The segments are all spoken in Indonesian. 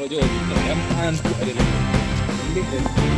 Jojo gitu ya, mantu ada lagi.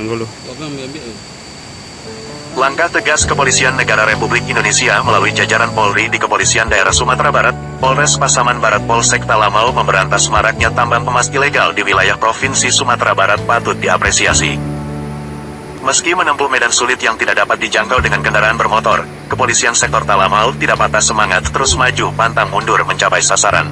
Manggolo. Langkah tegas Kepolisian Negara Republik Indonesia melalui jajaran Polri di Kepolisian Daerah Sumatera Barat, Polres Pasaman Barat Polsek Talamau memberantas maraknya tambang emas ilegal di wilayah Provinsi Sumatera Barat patut diapresiasi. Meski menempuh medan sulit yang tidak dapat dijangkau dengan kendaraan bermotor, Kepolisian Sektor Talamau tidak patah semangat terus maju pantang mundur mencapai sasaran.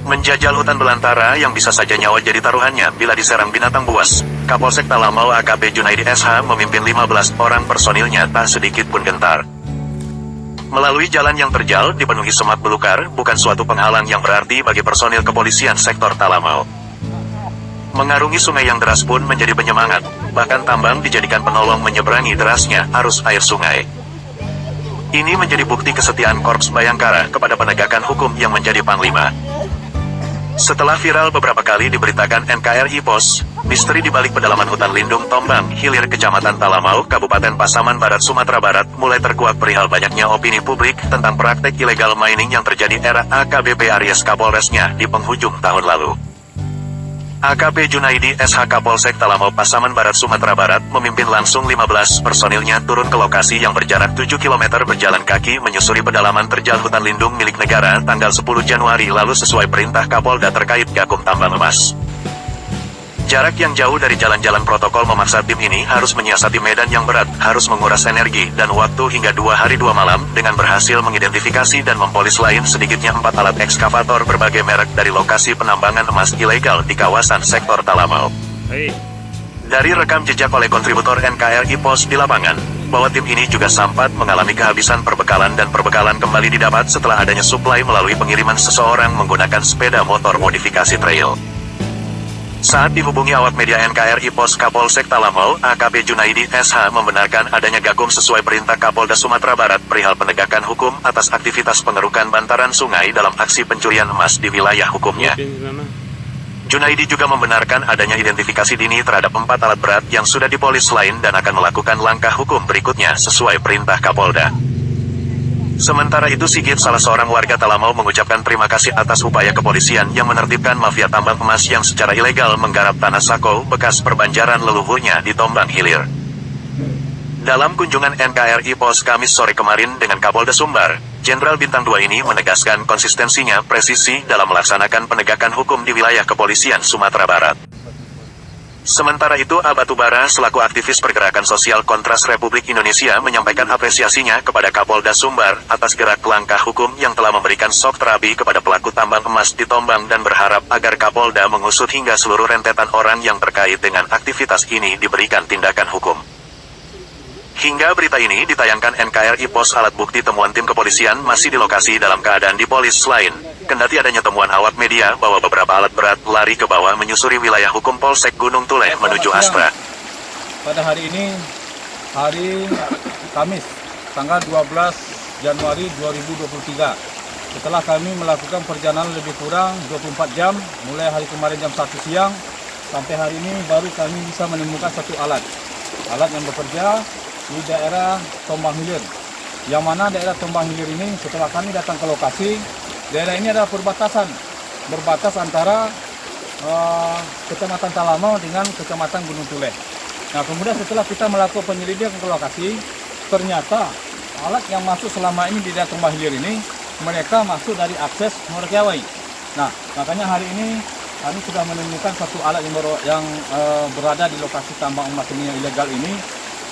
Menjajal hutan belantara yang bisa saja nyawa jadi taruhannya bila diserang binatang buas, Kapolsek Talamau AKP Junaidi SH memimpin 15 orang personilnya tak sedikit pun gentar. Melalui jalan yang terjal dipenuhi semak belukar bukan suatu penghalang yang berarti bagi personil kepolisian sektor Talamau. Mengarungi sungai yang deras pun menjadi penyemangat, bahkan tambang dijadikan penolong menyeberangi derasnya arus air sungai. Ini menjadi bukti kesetiaan Korps Bayangkara kepada penegakan hukum yang menjadi panglima. Setelah viral beberapa kali diberitakan NKRI Pos, misteri di balik pedalaman hutan lindung Tombang, Hilir Kecamatan Talamau, Kabupaten Pasaman Barat, Sumatera Barat, mulai terkuak perihal banyaknya opini publik tentang praktek ilegal mining yang terjadi era AKBP Aries Kapolresnya di penghujung tahun lalu. AKP Junaidi SH Kapolsek Talamau Pasaman Barat Sumatera Barat memimpin langsung 15 personilnya turun ke lokasi yang berjarak 7 km berjalan kaki menyusuri pedalaman terjal hutan lindung milik negara tanggal 10 Januari lalu sesuai perintah Kapolda terkait gakum tambang emas. Jarak yang jauh dari jalan-jalan protokol memaksa tim ini harus menyiasati medan yang berat, harus menguras energi dan waktu hingga 2 hari 2 malam dengan berhasil mengidentifikasi dan mempolis lain sedikitnya 4 alat ekskavator berbagai merek dari lokasi penambangan emas ilegal di kawasan sektor Talamau. Dari rekam jejak oleh kontributor NKRI Pos di lapangan, bahwa tim ini juga sempat mengalami kehabisan perbekalan dan perbekalan kembali didapat setelah adanya suplai melalui pengiriman seseorang menggunakan sepeda motor modifikasi trail. Saat dihubungi awak media NKRI Pos Kapolsek Talamau, AKP Junaidi SH membenarkan adanya gakum sesuai perintah Kapolda Sumatera Barat perihal penegakan hukum atas aktivitas pengerukan bantaran sungai dalam aksi pencurian emas di wilayah hukumnya. Junaidi juga membenarkan adanya identifikasi dini terhadap 4 alat berat yang sudah dipolis lain dan akan melakukan langkah hukum berikutnya sesuai perintah Kapolda. Sementara itu Sigit, salah seorang warga Talamau, mengucapkan terima kasih atas upaya kepolisian yang menertibkan mafia tambang emas yang secara ilegal menggarap tanah Sako bekas perbanjaran leluhurnya di Tombang Hilir. Dalam kunjungan NKRI Pos Kamis sore kemarin dengan Kapolda Sumbar, Jenderal Bintang 2 ini menegaskan konsistensinya presisi dalam melaksanakan penegakan hukum di wilayah kepolisian Sumatera Barat. Sementara itu Abatubara selaku aktivis pergerakan sosial Kontras Republik Indonesia menyampaikan apresiasinya kepada Kapolda Sumbar atas gerak langkah hukum yang telah memberikan shock terapi kepada pelaku tambang emas di Tombang dan berharap agar Kapolda mengusut hingga seluruh rentetan orang yang terkait dengan aktivitas ini diberikan tindakan hukum. Hingga berita ini ditayangkan NKRI Pos, alat bukti temuan tim kepolisian masih di lokasi dalam keadaan dipolis lain. Kendati adanya temuan awak media bahwa beberapa alat berat lari ke bawah menyusuri wilayah hukum Polsek Gunung Tule menuju Astra. pada hari ini, hari Kamis, tanggal 12 Januari 2023. Setelah kami melakukan perjalanan lebih kurang 24 jam, mulai hari kemarin jam 1 siang, sampai hari ini baru kami bisa menemukan satu alat. Alat yang bekerja di daerah Tombang Hilir. Yang mana daerah Tombang Hilir ini setelah kami datang ke lokasi, daerah ini adalah berbatas antara Kecamatan Talamau dengan Kecamatan Gunung Tuleh. Nah, kemudian setelah kita melakukan penyelidikan ke lokasi, ternyata alat yang masuk selama ini di daerah Tombang Hilir ini, mereka masuk dari akses Morakiawai. Nah, makanya hari ini kami sudah menemukan satu alat yang berada di lokasi tambang emas ini yang ilegal ini.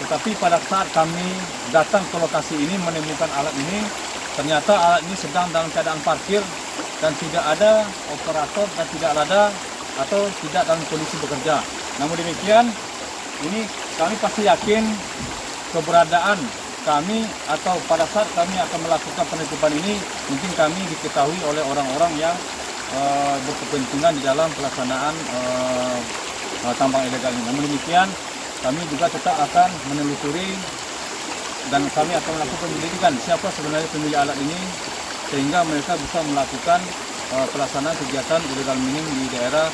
Tetapi pada saat kami datang ke lokasi ini menemukan alat ini, ternyata alat ini sedang dalam keadaan parkir dan tidak ada operator dan tidak ada atau tidak dalam kondisi bekerja. Namun demikian, ini kami pasti yakin keberadaan kami atau pada saat kami akan melakukan penertiban ini, mungkin kami diketahui oleh orang-orang yang berkepentingan di dalam pelaksanaan tambang ilegal ini. Namun demikian, kami juga tetap akan menelusuri dan kami akan melakukan penyelidikan siapa sebenarnya pemilik alat ini sehingga mereka bisa melakukan pelaksanaan kegiatan ilegal mining di daerah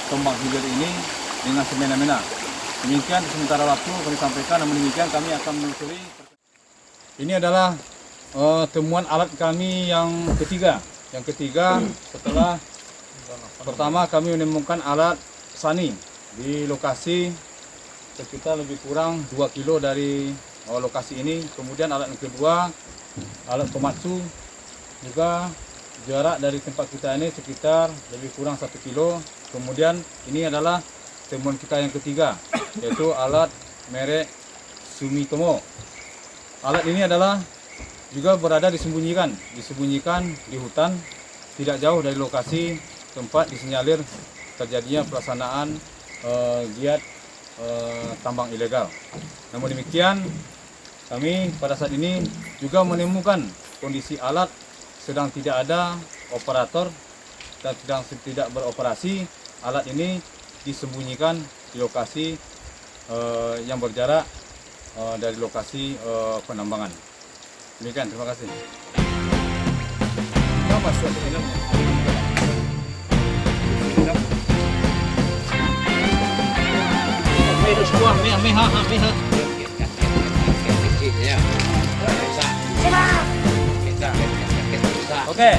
Tombang Hilir ini dengan semena-mena. Demikian sementara waktu kami sampaikan, namun demikian kami akan menelusuri. Ini adalah temuan alat kami yang ketiga. Yang ketiga setelah pertama kami menemukan alat sani di lokasi sekitar lebih kurang 2 kilo dari lokasi ini. Kemudian alat yang kedua, alat komatsu, juga jarak dari tempat kita ini sekitar lebih kurang 1 kilo. Kemudian ini adalah temuan kita yang ketiga, yaitu alat merek Sumitomo. Alat ini adalah juga berada disembunyikan di hutan, tidak jauh dari lokasi tempat disinyalir terjadinya pelaksanaan giat tambang ilegal. Namun demikian, kami pada saat ini juga menemukan kondisi alat sedang tidak ada operator dan sedang tidak beroperasi. Alat ini disembunyikan di lokasi yang berjarak dari lokasi penambangan. Demikian, terima kasih. Oke.